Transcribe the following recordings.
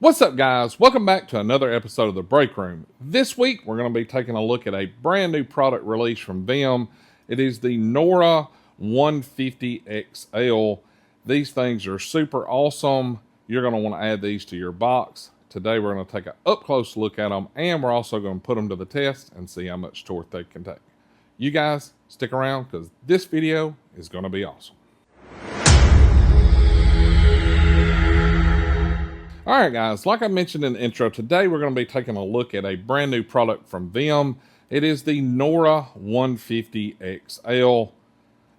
What's up, guys? Welcome back to another episode of the Break Room. This week we're going to be taking a look at a brand new product release from them. It is the NORA150XL. These things are super awesome. You're going to want to add these to your box. Today we're going to take an up close look at them, and we're also going to put them to the test and see how much torque they can take. You guys stick around because this video is going to be awesome. Alright guys, like I mentioned in the intro, today we're going to be taking a look at a brand new product from them. It is the NORA150XL.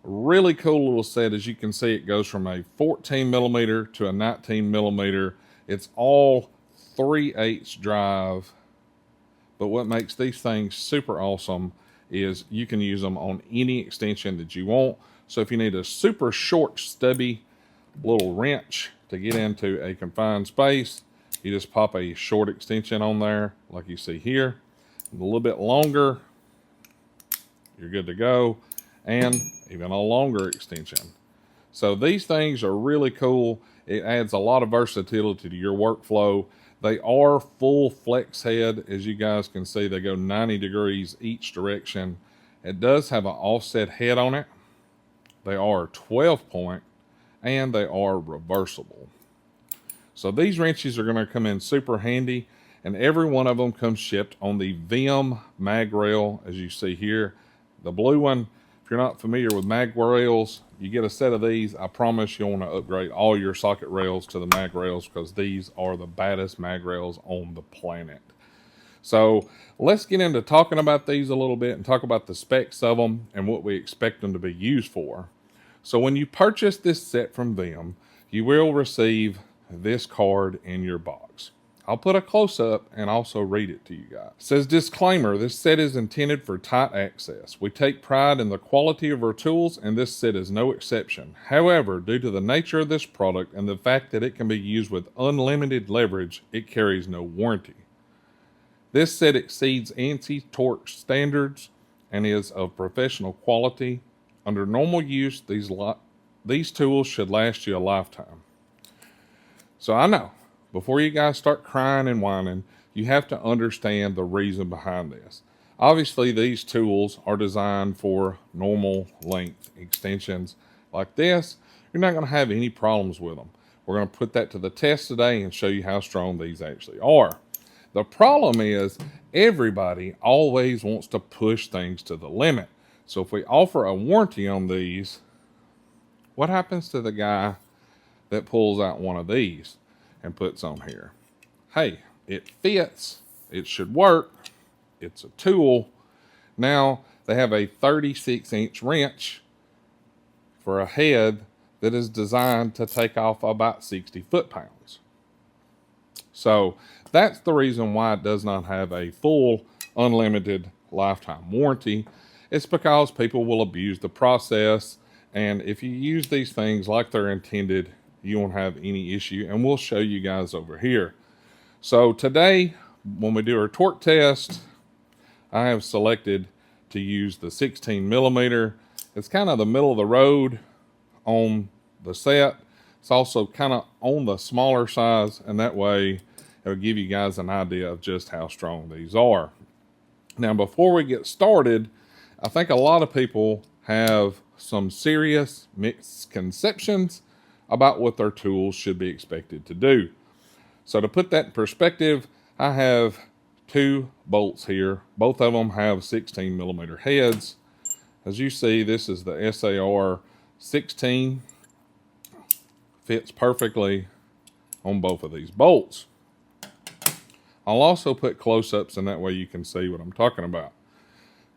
Really cool little set. As you can see, it goes from a 14 millimeter to a 19 millimeter. It's all 3/8 drive. But what makes these things super awesome is you can use them on any extension that you want. So if you need a super short, stubby little wrench to get into a confined space, you just pop a short extension on there like you see here. A little bit longer, you're good to go, and even a longer extension. So these things are really cool. It adds a lot of versatility to your workflow. They are full flex head. As you guys can see, they go 90 degrees each direction. It does have an offset head on it. They are 12 point and they are reversible. So these wrenches are going to come in super handy, and every one of them comes shipped on the VIM mag rail, as you see here. The blue one, if you're not familiar with mag rails, you get a set of these. I promise you'll want to upgrade all your socket rails to the mag rails because these are the baddest mag rails on the planet. So let's get into talking about these a little bit and talk about the specs of them and what we expect them to be used for. So when you purchase this set from them, you will receive this card in your box. I'll put a close-up and also read it to you guys. It says, disclaimer, this set is intended for tight access. We take pride in the quality of our tools, and this set is no exception. However, due to the nature of this product and the fact that it can be used with unlimited leverage, it carries no warranty. This set exceeds ANSI torque standards and is of professional quality. Under normal use, these tools should last you a lifetime. So I know, before you guys start crying and whining, you have to understand the reason behind this. Obviously, these tools are designed for normal length extensions like this. You're not going to have any problems with them. We're going to put that to the test today and show you how strong these actually are. The problem is everybody always wants to push things to the limit. So if we offer a warranty on these, what happens to the guy that pulls out one of these and puts on here? Hey, it fits, it should work, it's a tool. Now they have a 36-inch wrench for a head that is designed to take off about 60 foot-pounds. So that's the reason why it does not have a full unlimited lifetime warranty. It's because people will abuse the process, and if you use these things like they're intended, you won't have any issue, and we'll show you guys over here. So today, when we do our torque test, I have selected to use the 16 millimeter. It's kind of the middle of the road on the set. It's also kind of on the smaller size, and that way it'll give you guys an idea of just how strong these are. Now, before we get started, I think a lot of people have some serious misconceptions about what their tools should be expected to do. So to put that in perspective, I have two bolts here. Both of them have 16 millimeter heads. As you see, this is the SAR 16. Fits perfectly on both of these bolts. I'll also put close-ups, and that way you can see what I'm talking about.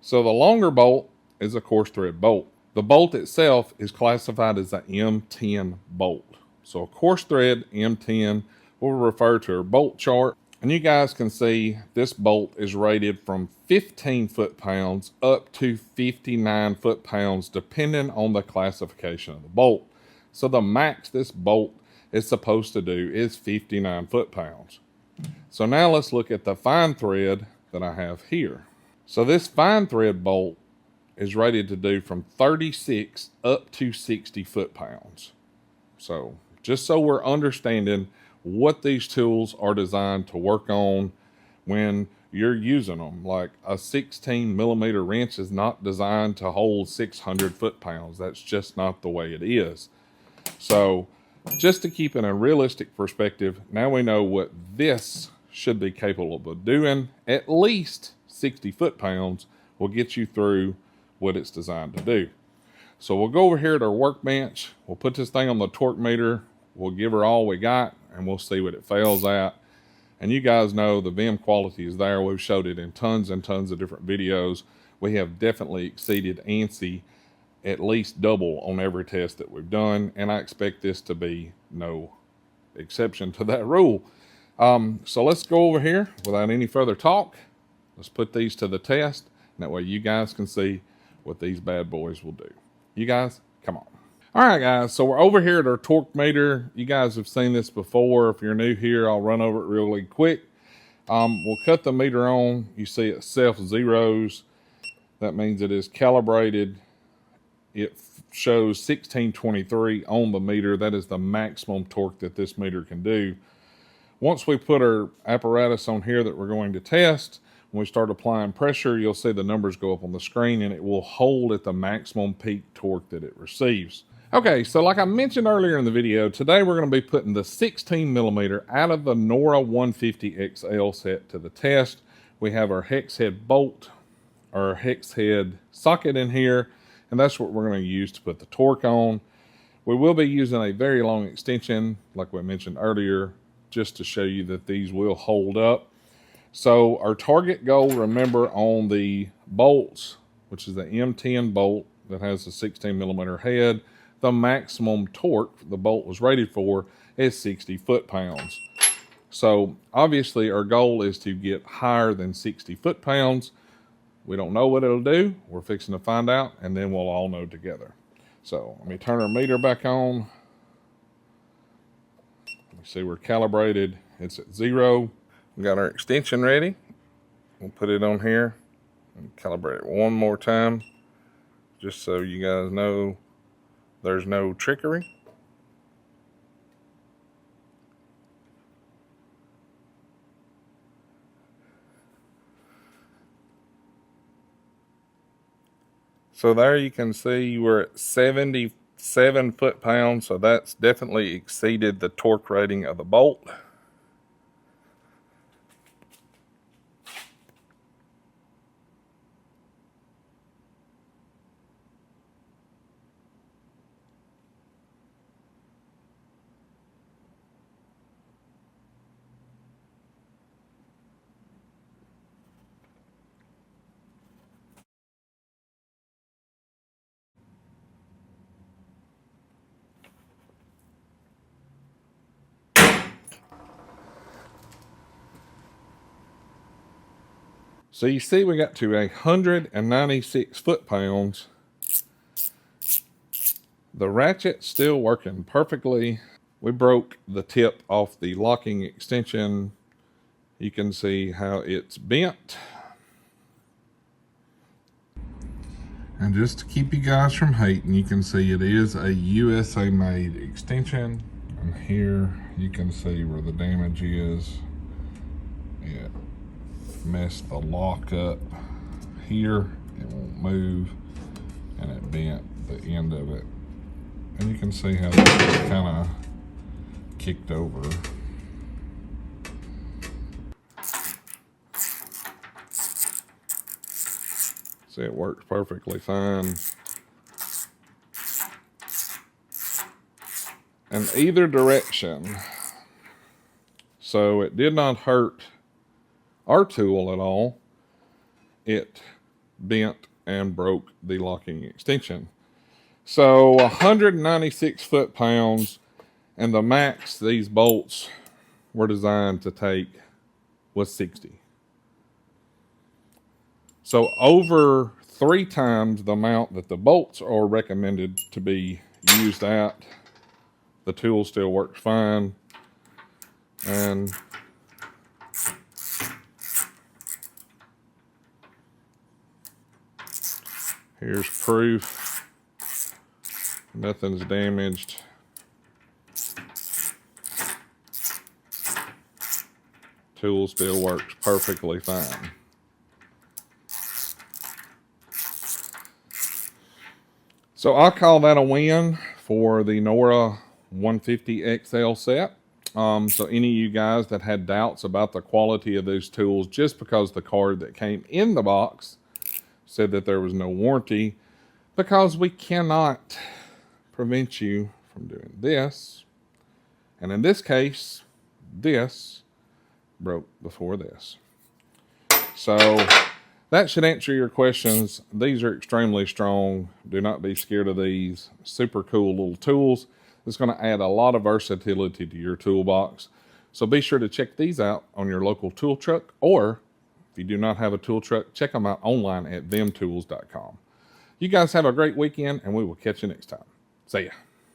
So the longer bolt is a coarse thread bolt. The bolt itself is classified as a M10 bolt. So a coarse thread M10 will refer to our bolt chart. And you guys can see this bolt is rated from 15 foot-pounds up to 59 foot-pounds depending on the classification of the bolt. So the max this bolt is supposed to do is 59 foot-pounds. So now let's look at the fine thread that I have here. So this fine thread bolt is rated to do from 36 up to 60 foot-pounds. So just so we're understanding what these tools are designed to work on when you're using them. Like a 16 millimeter wrench is not designed to hold 600 foot-pounds. That's just not the way it is. So just to keep in a realistic perspective, now we know what this should be capable of doing. At least 60 foot-pounds will get you through what it's designed to do. So we'll go over here at our workbench. We'll put this thing on the torque meter. We'll give her all we got, and we'll see what it fails at. And you guys know the VIM quality is there. We've showed it in tons and tons of different videos. We have definitely exceeded ANSI at least double on every test that we've done, and I expect this to be no exception to that rule. So let's go over here without any further talk. Let's put these to the test, and that way you guys can see what these bad boys will do. You guys, come on. All right, guys, so we're over here at our torque meter. You guys have seen this before. If you're new here, I'll run over it really quick. We'll cut the meter on. You see it self-zeros. That means it is calibrated. It shows 1623 on the meter. That is the maximum torque that this meter can do. Once we put our apparatus on here that we're going to test, when we start applying pressure, you'll see the numbers go up on the screen, and it will hold at the maximum peak torque that it receives. Okay, so like I mentioned earlier in the video, today we're going to be putting the 16 millimeter out of the NORA150XL set to the test. We have our hex head bolt, our hex head socket in here, and that's what we're going to use to put the torque on. We will be using a very long extension, like we mentioned earlier, just to show you that these will hold up. So our target goal, remember, on the bolts, which is the M10 bolt that has a 16 millimeter head, the maximum torque the bolt was rated for is 60 foot-pounds. So obviously our goal is to get higher than 60 foot-pounds. We don't know what it'll do. We're fixing to find out, and then we'll all know together. So let me turn our meter back on. You see we're calibrated. It's at 0. We got our extension ready. We'll put it on here and calibrate it one more time, just so you guys know there's no trickery. So there you can see we're at 77 foot-pounds, so that's definitely exceeded the torque rating of the bolt. So you see we got to 196 foot-pounds. The ratchet's still working perfectly. We broke the tip off the locking extension. You can see how it's bent. And just to keep you guys from hating, you can see it is a USA made extension. And here you can see where the damage is. It messed the lock up here. It won't move, and it bent the end of it. And you can see how it's kind of kicked over. See, it works perfectly fine. In either direction. So it did not hurt our tool at all. It bent and broke the locking extension. So 196 foot-pounds, and the max these bolts were designed to take was 60. So over 3 times the amount that the bolts are recommended to be used at. The tool still works fine. And here's proof. Nothing's damaged. Tool still works perfectly fine. So I call that a win for the NORA150XL set. So any of you guys that had doubts about the quality of those tools, just because the card that came in the box said that there was no warranty, because we cannot prevent you from doing this. And in this case, this broke before this. So that should answer your questions. These are extremely strong. Do not be scared of these. Super cool little tools. It's going to add a lot of versatility to your toolbox. So be sure to check these out on your local tool truck, or if you do not have a tool truck, check them out online at themtools.com. You guys have a great weekend, and we will catch you next time. See ya.